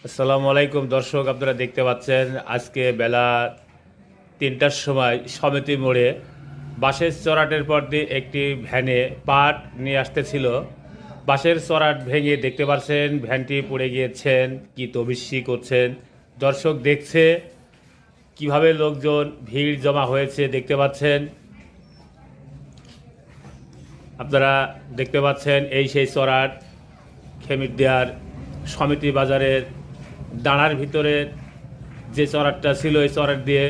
আসসালামু আলাইকুম দর্শক, আপনারা দেখতে পাচ্ছেন আজকে বেলা 3টার সময় সমিতি মোড়ে বাঁশের চড়াটের পর দিয়ে একটি ভ্যানে পাট নিয়ে আসতেছিল। বাঁশের চড়াট ভেঙে দেখতে পাচ্ছেন ভ্যানটি পড়ে গিয়েছেন, কি তবিস্যি করছেন। দর্শক দেখছে কিভাবে লোকজন ভিড় জমা হয়েছে দেখতে পাচ্ছেন। আপনারা দেখতে পাচ্ছেন এই সেই চড়াট খেমিরদিয়ার সমিতি বাজারের দাঁড়ার ভিতরে যে চড়াটটা ছিল, এই চড়াট দিয়ে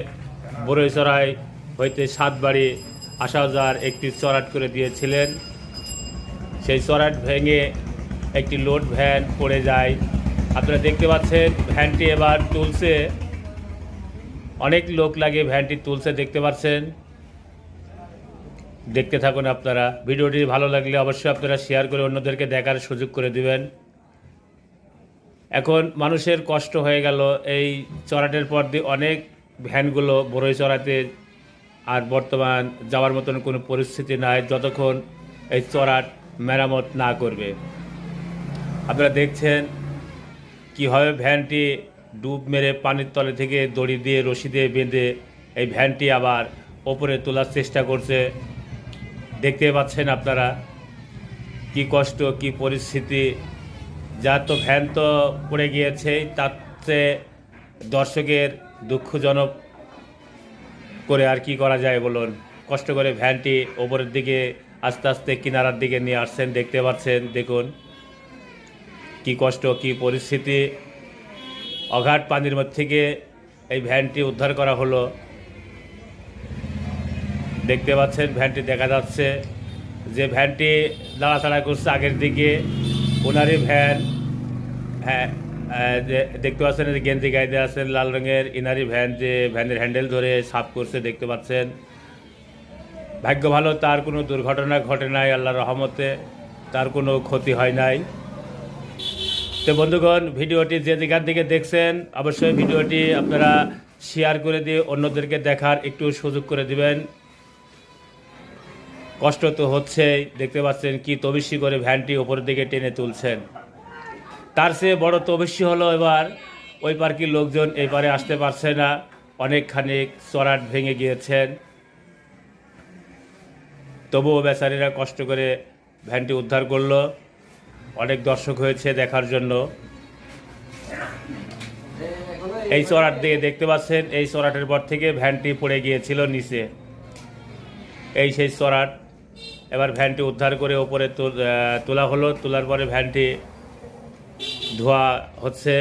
বড়ইচড়াই হইতে সাতবাড়ি আসা যাওয়ার একটি চড়াট করে দিয়েছিলেন। সেই চড়াট ভেঙে একটি লোড ভ্যান পড়ে যায়। আপনারা দেখতে পাচ্ছেন ভ্যানটি এবার তুলছে, অনেক লোক লাগে ভ্যানটি তুলছে দেখতে পাচ্ছেন। দেখতে থাকুন আপনারা। ভিডিওটি ভালো লাগলে অবশ্যই আপনারা শেয়ার করে অন্যদেরকে দেখার সুযোগ করে দিবেন। এখন মানুষের কষ্ট হয়ে গেল, এই চড়াটের পর দিয়ে অনেক ভ্যানগুলো বড়ই চড়াতে আর বর্তমান যাওয়ার মতন কোনো পরিস্থিতি নাই যতক্ষণ এই চড়াট মেরামত না করবে। আপনারা দেখছেন কীভাবে ভ্যানটি ডুব মেরে পানির তলে থেকে দড়ি দিয়ে রশি দিয়ে বেঁধে এই ভ্যানটি আবার ওপরে তোলার চেষ্টা করছে। দেখতে পাচ্ছেন আপনারা কি কষ্ট, কি পরিস্থিতি। যা তো ভ্যান তো পড়ে গিয়েছে, তাতে দর্শকের দুঃখজনক করে আর কি করা যায় বলুন। কষ্ট করে ভ্যানটি ওপরের দিকে আস্তে আস্তে কিনারার দিকে নিয়ে আসছেন, দেখতে পাচ্ছেন। দেখুন কি কষ্ট, কি পরিস্থিতি। অঘাট পানির মধ্যে থেকে এই ভ্যানটি উদ্ধার করা হলো। দেখতে পাচ্ছেন ভ্যানটি দেখা যাচ্ছে, যে ভ্যানটি দাঁড়াতাড়া করছে আগের দিকে ওনারই ভ্যান। হ্যাঁ, যে দেখতে পাচ্ছেন গেঞ্জি গায়ে দিয়ে আছেন লাল রঙের, ইনারি ভ্যান যে ভ্যানের হ্যান্ডেল ধরে সাফ করছে দেখতে পাচ্ছেন। ভাগ্য ভালো, তার কোনো দুর্ঘটনা ঘটে নাই, আল্লাহর রহমতে তার কোনো ক্ষতি হয় নাই। তো বন্ধুগণ, ভিডিওটি যে যেখান থেকে দেখছেন অবশ্যই ভিডিওটি আপনারা শেয়ার করে দিয়ে অন্যদেরকে দেখার একটু সুযোগ করে দিবেন। কষ্ট তো হচ্ছেই, দেখতে পাচ্ছেন কি তবিস্যি করে ভ্যানটি ওপরের দিকে টেনে তুলছেন। তার চেয়ে বড় তবিস্যি হলো এবার ওই পার্কের লোকজন এই পারে আসতে পারছে না, অনেকখানি চড়াট ভেঙে গিয়েছেন। তবুও বেচারীরা কষ্ট করে ভ্যানটি উদ্ধার করলো। অনেক দর্শক হয়েছে দেখার জন্য। এই চড়াট দিয়ে দেখতে পাচ্ছেন, এই চড়াটের পর থেকে ভ্যানটি পড়ে গিয়েছিল নিচে। এই সেই চড়াট, এবার ভ্যানটি উদ্ধার করে ওপরে তোলা হলো। তোলার পরে ভ্যানটি ধোয়া হচ্ছে।